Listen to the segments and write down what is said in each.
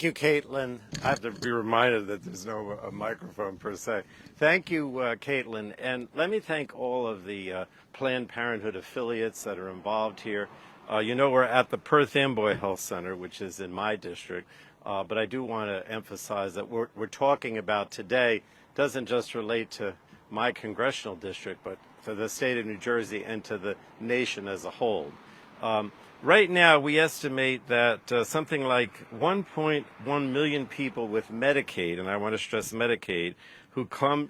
Thank you, Caitlin. I have to be reminded that there's no microphone per se. Thank you, Caitlin. And let me thank all of the Planned Parenthood affiliates that are involved here. We're at the Perth Amboy Health Center, which is in my district. But I do want to emphasize that what we're talking about today doesn't just relate to my congressional district, but to the state of New Jersey and to the nation as a whole. Right now, we estimate that something like 1.1 million people with Medicaid, and I want to stress Medicaid, come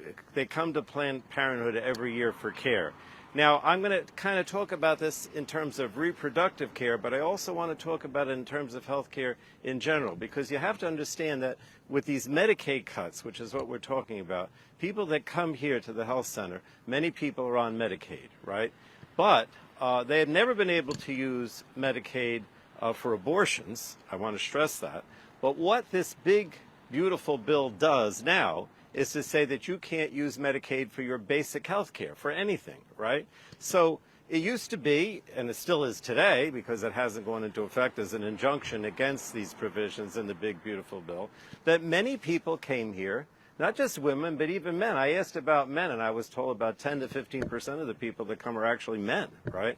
to Planned Parenthood every year for care. Now, I'm going to kind of talk about this in terms of reproductive care, but I also want to talk about it in terms of health care in general, because you have to understand that with these Medicaid cuts, which is what we're talking about, people that come here to the health center, many people are on Medicaid, right? But they have never been able to use Medicaid for abortions. I want to stress that. But what this big, beautiful bill does now is to say that you can't use Medicaid for your basic health care, for anything, right? So it used to be, and it still is today, because it hasn't gone into effect as an injunction against these provisions in the big, beautiful bill, that many people came here, not just women, but even men. I asked about men, and I was told about 10 to 15% of the people that come are actually men, right?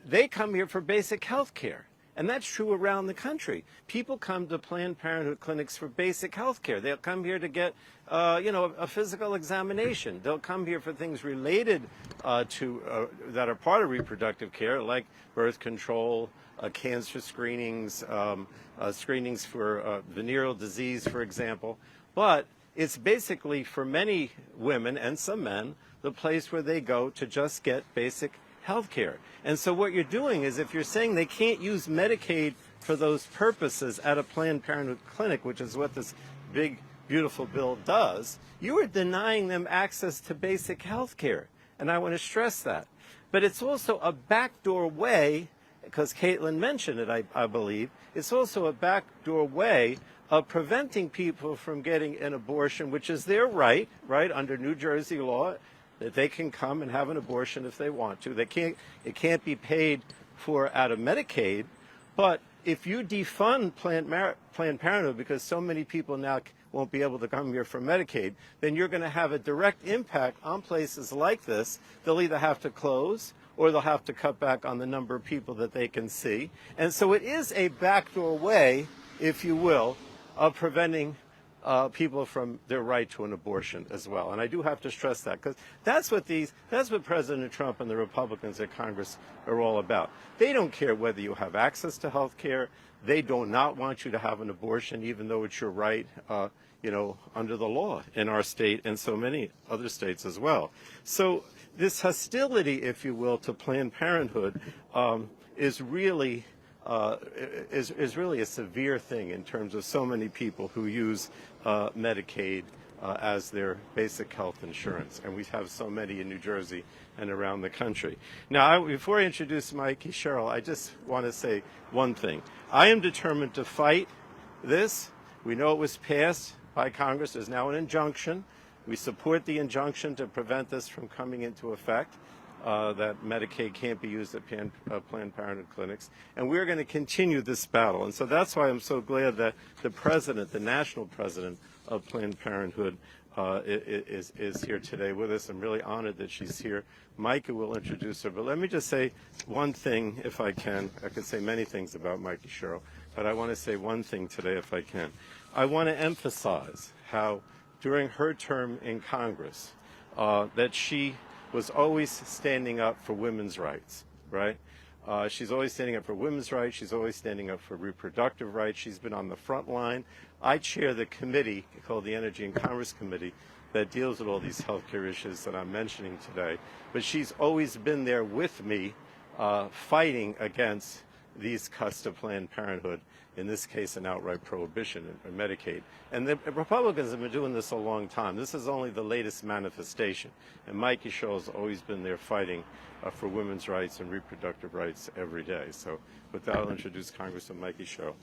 They come here for basic health care. And that's true around the country. People come to Planned Parenthood clinics for basic health care. They'll come here to get, a physical examination. They'll come here for things related that are part of reproductive care, like birth control, cancer screenings, screenings for venereal disease, for example. But it's basically, for many women and some men, the place where they go to just get basic health care. And so what you're doing is, if you're saying they can't use Medicaid for those purposes at a Planned Parenthood clinic, which is what this big, beautiful bill does, you are denying them access to basic health care. And I want to stress that. But it's also a backdoor way, because Caitlin mentioned it, I believe, it's also a backdoor way of preventing people from getting an abortion, which is their right, under New Jersey law, that they can come and have an abortion if they want to. It can't be paid for out of Medicaid. But if you defund Planned Parenthood because so many people now won't be able to come here for Medicaid, then you're going to have a direct impact on places like this. They'll either have to close or they'll have to cut back on the number of people that they can see. And so it is a backdoor way, if you will, of preventing people from their right to an abortion as well. And I do have to stress that, because that's what President Trump and the Republicans in Congress are all about. They don't care whether you have access to health care. They do not want you to have an abortion, even though it's your right, under the law in our state and so many other states as well. So this hostility, if you will, to Planned Parenthood is really a severe thing in terms of so many people who use Medicaid as their basic health insurance. And we have so many in New Jersey and around the country. Now, before I introduce Mikey Sherrill, I just want to say one thing. I am determined to fight this. We know it was passed by Congress. There's now an injunction. We support the injunction to prevent this from coming into effect. That Medicaid can't be used at Planned Parenthood clinics. And we're going to continue this battle. And so that's why I'm so glad that the president, the national president of Planned Parenthood, is here today with us. I'm really honored that she's here. Micah will introduce her. But let me just say one thing, if I can. I could say many things about Mikey Sherrill, but I want to say one thing today, if I can. I want to emphasize how during her term in Congress that she was always standing up for women's rights, right? She's always standing up for women's rights. She's always standing up for reproductive rights. She's been on the front line. I chair the committee called the Energy and Commerce Committee that deals with all these healthcare issues that I'm mentioning today. But she's always been there with me fighting against these cuts to Planned Parenthood, in this case an outright prohibition in Medicaid. And the Republicans have been doing this a long time. This is only the latest manifestation. And Mikey Sherrill has always been there fighting for women's rights and reproductive rights every day. So with that, I'll introduce Congressman Mikey Sherrill.